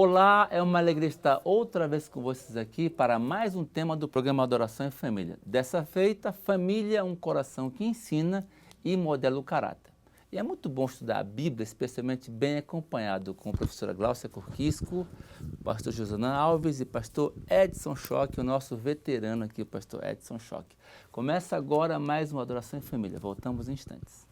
Olá, é uma alegria estar outra vez com vocês aqui para mais um tema do programa Adoração em Família. Dessa feita, família é um coração que ensina e modela o caráter. E é muito bom estudar a Bíblia, especialmente bem acompanhado com a professora Gláucia Corquisco, pastor Josanã Alves e pastor Edson Schock, o nosso veterano aqui, o pastor Edson Schock. Começa agora mais uma Adoração em Família. Voltamos em instantes.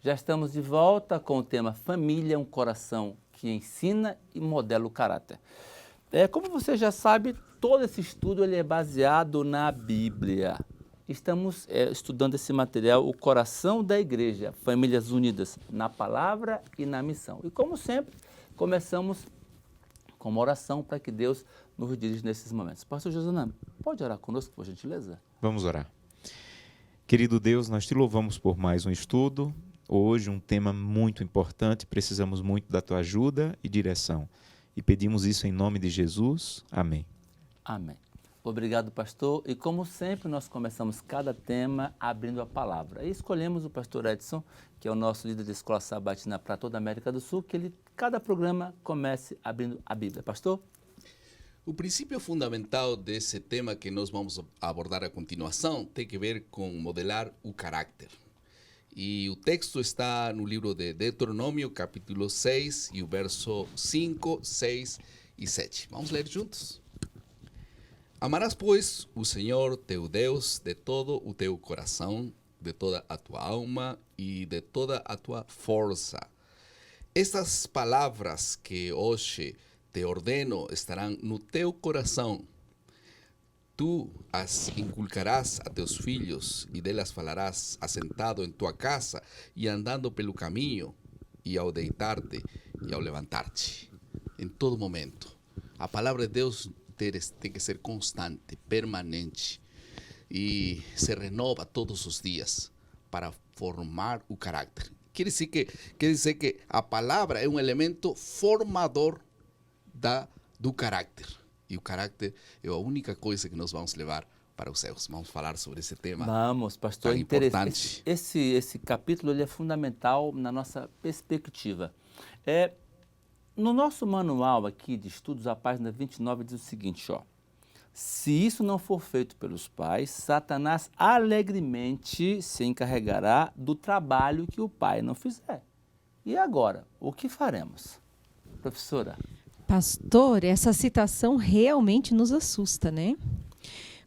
Já estamos de volta com o tema Família, um coração que ensina e modela o caráter. Como você já sabe, todo esse estudo ele é baseado na Bíblia. Estamos estudando esse material, o coração da igreja, famílias unidas na palavra e na missão. E como sempre, começamos com uma oração para que Deus nos dirija nesses momentos. Pastor Josanã, pode orar conosco, por gentileza? Vamos orar. Querido Deus, nós te louvamos por mais um estudo. Hoje um tema muito importante, precisamos muito da tua ajuda e direção. E pedimos isso em nome de Jesus. Amém. Amém. Obrigado, pastor. E como sempre, nós começamos cada tema abrindo a palavra. E escolhemos o pastor Edson, que é o nosso líder da Escola Sabatina para toda a América do Sul, que cada programa comece abrindo a Bíblia. Pastor? O princípio fundamental desse tema que nós vamos abordar a continuação tem que ver com modelar o caráter. E o texto está no livro de Deuteronômio, capítulo 6, e o verso 5, 6 e 7. Vamos ler juntos? Amarás, pois, o Senhor teu Deus de todo o teu coração, de toda a tua alma e de toda a tua força. Estas palavras que hoje te ordeno estarão no teu coração. Tu as inculcarás a teus filhos e delas falarás assentado em tua casa e andando pelo caminho e ao deitar-te e ao levantar-te. Em todo momento. A palavra de Deus tem que ser constante, permanente e se renova todos os dias para formar o caráter. Quer dizer que a palavra é um elemento formador do caráter. E o caráter é a única coisa que nós vamos levar para os céus. Vamos falar sobre esse tema. Vamos, pastor. Tão importante. Esse capítulo ele é fundamental na nossa perspectiva. No nosso manual aqui de estudos, a página 29 diz o seguinte, se isso não for feito pelos pais, Satanás alegremente se encarregará do trabalho que o pai não fizer. E agora, o que faremos? Professora? Pastor, essa citação realmente nos assusta, né?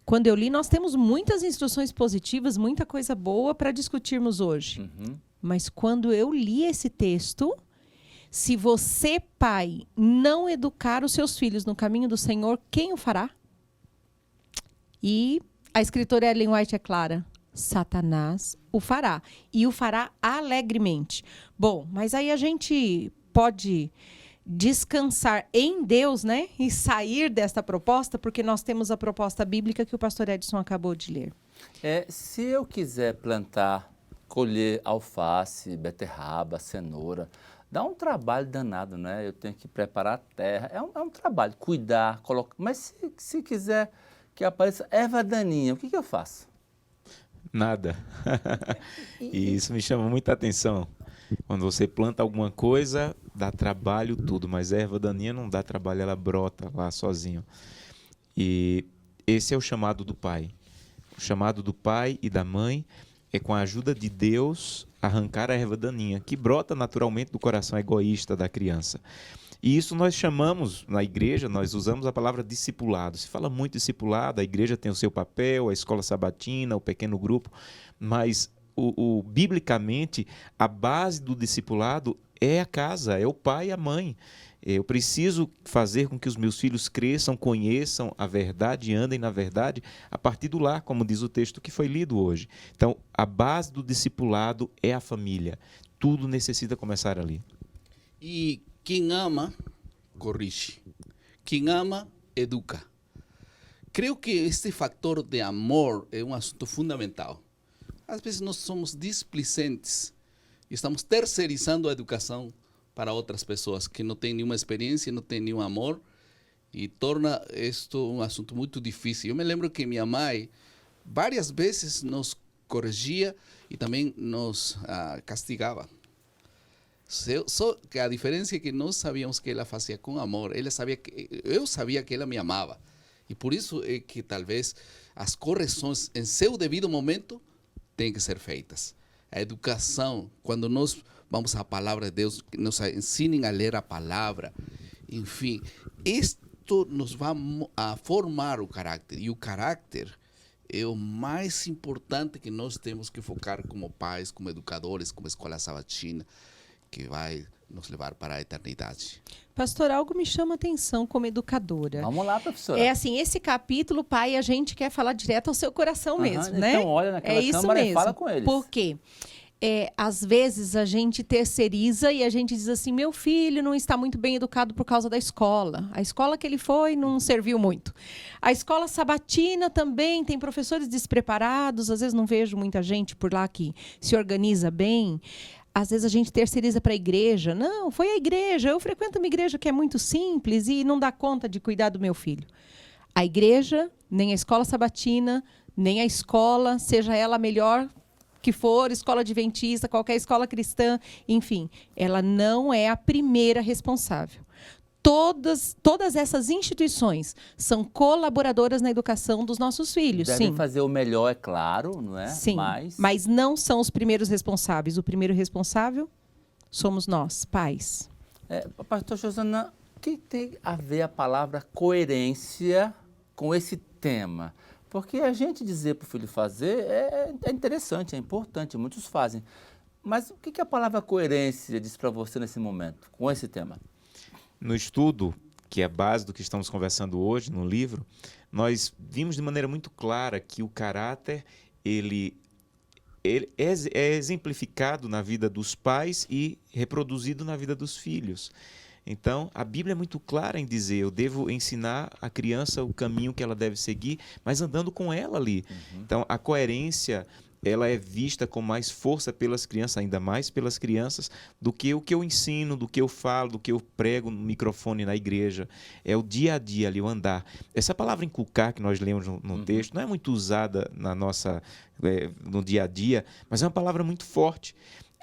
Quando eu li, nós temos muitas instruções positivas, muita coisa boa para discutirmos hoje. Uhum. Mas quando eu li esse texto, se você, pai, não educar os seus filhos no caminho do Senhor, quem o fará? E a escritora Ellen White é clara. Satanás o fará. E o fará alegremente. Bom, mas aí a gente pode descansar em Deus, né? E sair desta proposta, porque nós temos a proposta bíblica que o pastor Edson acabou de ler. Se eu quiser plantar, colher alface, beterraba, cenoura, dá um trabalho danado, né? Eu tenho que preparar a terra, é um trabalho, cuidar, colocar. Mas se quiser que apareça erva daninha, o que eu faço? Nada. E isso me chama muita atenção. Quando você planta alguma coisa, dá trabalho tudo, mas a erva daninha não dá trabalho, ela brota lá sozinho. E esse é o chamado do pai. O chamado do pai e da mãe é, com a ajuda de Deus, arrancar a erva daninha, que brota naturalmente do coração egoísta da criança. E isso nós chamamos, na igreja, nós usamos a palavra discipulado. Se fala muito discipulado, a igreja tem o seu papel, a escola sabatina, o pequeno grupo, mas biblicamente, a base do discipulado é a casa, é o pai e a mãe. Eu preciso fazer com que os meus filhos cresçam, conheçam a verdade e andem na verdade a partir do lar, como diz o texto que foi lido hoje. Então, a base do discipulado é a família. Tudo necessita começar ali. E quem ama, corrige. Quem ama, educa. Creio que este fator de amor é um assunto fundamental. Às vezes nós somos displicentes e estamos terceirizando a educação para outras pessoas que não têm nenhuma experiência, não têm nenhum amor e torna isto um assunto muito difícil. Eu me lembro que minha mãe várias vezes nos corrigia e também nos castigava. Só que a diferença é que nós sabíamos que ela fazia com amor. Eu sabia que ela me amava. E por isso é que talvez as correções em seu devido momento têm que ser feitas. A educação, quando nós vamos à palavra de Deus, nos ensinem a ler a palavra, enfim, isto nos vai a formar o caráter. E o caráter é o mais importante que nós temos que focar como pais, como educadores, como escola sabatina, que vai nos levar para a eternidade. Pastor, algo me chama a atenção como educadora. Vamos lá, professora. É assim, esse capítulo, pai, a gente quer falar direto ao seu coração mesmo, né? Então olha naquela câmera e fala com eles. Por quê? Às vezes a gente terceiriza e a gente diz assim, meu filho não está muito bem educado por causa da escola. A escola que ele foi não serviu muito. A escola sabatina também tem professores despreparados, às vezes não vejo muita gente por lá que se organiza bem. Às vezes a gente terceiriza para a igreja. Não, foi a igreja. Eu frequento uma igreja que é muito simples e não dá conta de cuidar do meu filho. A igreja, nem a escola sabatina, nem a escola, seja ela a melhor que for, escola adventista, qualquer escola cristã, enfim, ela não é a primeira responsável. Todas essas instituições são colaboradoras na educação dos nossos filhos. Devem sim. fazer o melhor, é claro, não é? Sim, mas não são os primeiros responsáveis. O primeiro responsável somos nós, pais. Pastor Josana, o que tem a ver a palavra coerência com esse tema? Porque a gente dizer para o filho fazer é interessante, é importante, muitos fazem. Mas o que a palavra coerência diz para você nesse momento, com esse tema? No estudo, que é a base do que estamos conversando hoje no livro, nós vimos de maneira muito clara que o caráter ele é exemplificado na vida dos pais e reproduzido na vida dos filhos. Então, a Bíblia é muito clara em dizer, eu devo ensinar a criança o caminho que ela deve seguir, mas andando com ela ali. Então, a coerência, ela é vista com mais força pelas crianças, ainda mais pelas crianças, do que o que eu ensino, do que eu falo, do que eu prego no microfone na igreja. É o dia a dia ali, o andar. Essa palavra inculcar que nós lemos no texto não é muito usada no dia a dia, mas é uma palavra muito forte.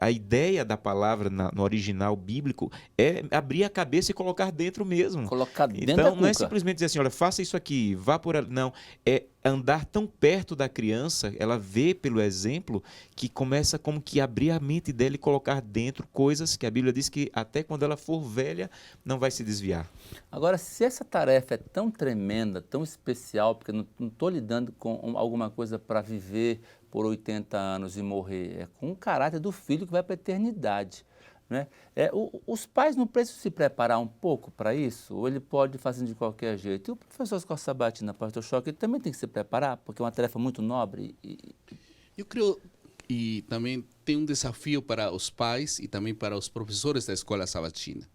A ideia da palavra no original bíblico é abrir a cabeça e colocar dentro mesmo. Colocar dentro da Então, cuca. não é simplesmente dizer assim, olha, faça isso aqui, vá por ali. Não, é andar tão perto da criança, ela vê pelo exemplo, que começa como que abrir a mente dela e colocar dentro coisas que a Bíblia diz que até quando ela for velha, não vai se desviar. Agora, se essa tarefa é tão tremenda, tão especial, porque não estou lidando com alguma coisa para viver por 80 anos e morrer, é com o caráter do filho que vai para a eternidade, né? Os pais não precisam se preparar um pouco para isso? Ou ele pode fazer de qualquer jeito? E o professor escola sabatina, pastor Choque, ele também tem que se preparar, porque é uma tarefa muito nobre. Eu creio, e também tem um desafio para os pais e também para os professores da escola sabatina.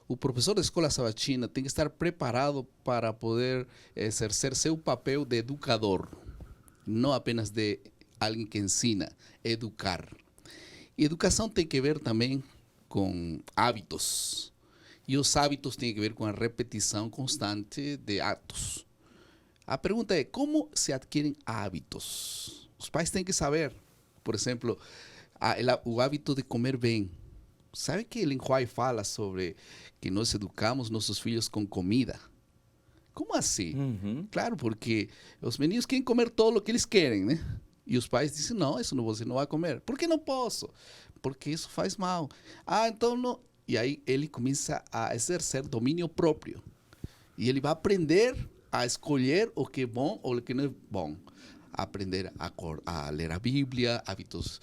O professor da escola sabatina tem que estar preparado para poder exercer seu papel de educador, não apenas de alguém que ensina, educar. E educação tem que ver também com hábitos. E os hábitos têm que ver com a repetição constante de atos. A pergunta é, como se adquirem hábitos? Os pais têm que saber, por exemplo, o hábito de comer bem. Sabe que Ellen White fala sobre que nós educamos nossos filhos com comida? Como assim? Claro, porque os meninos querem comer todo o que eles querem, né? E os pais dizem, não, isso você não vai comer. Por que não posso? Porque isso faz mal. Então não. E aí ele começa a exercer domínio próprio. E ele vai aprender a escolher o que é bom ou o que não é bom. Aprender a ler a Bíblia, hábitos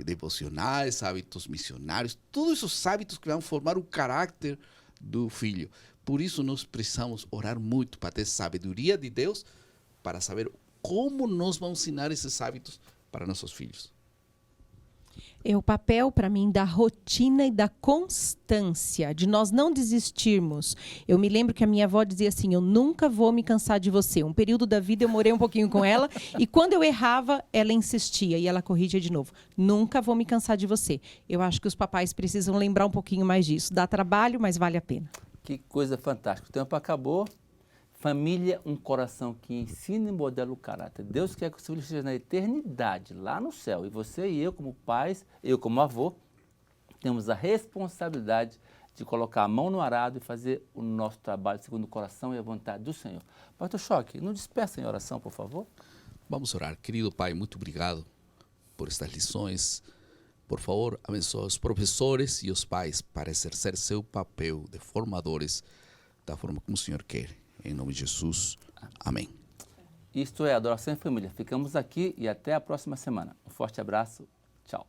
devocionais, hábitos missionários. Todos esses hábitos que vão formar o caráter do filho. Por isso nós precisamos orar muito para ter sabedoria de Deus, para saber como nós vamos ensinar esses hábitos para nossos filhos. É o papel, para mim, da rotina e da constância, de nós não desistirmos. Eu me lembro que a minha avó dizia assim, eu nunca vou me cansar de você. Um período da vida eu morei um pouquinho com ela e quando eu errava, ela insistia e ela corrigia de novo. Nunca vou me cansar de você. Eu acho que os papais precisam lembrar um pouquinho mais disso. Dá trabalho, mas vale a pena. Que coisa fantástica. O tempo acabou. Família, um coração que ensina e modela o caráter. Deus quer que o seu filho esteja na eternidade, lá no céu. E você e eu, como pais, eu como avô, temos a responsabilidade de colocar a mão no arado e fazer o nosso trabalho segundo o coração e a vontade do Senhor. Pastor Choque, nos despeça em oração, por favor. Vamos orar. Querido Pai, muito obrigado por estas lições. Por favor, abençoe os professores e os pais para exercer seu papel de formadores da forma como o Senhor quer. Em nome de Jesus. Amém. Isto é Adoração em Família. Ficamos aqui e até a próxima semana. Um forte abraço. Tchau.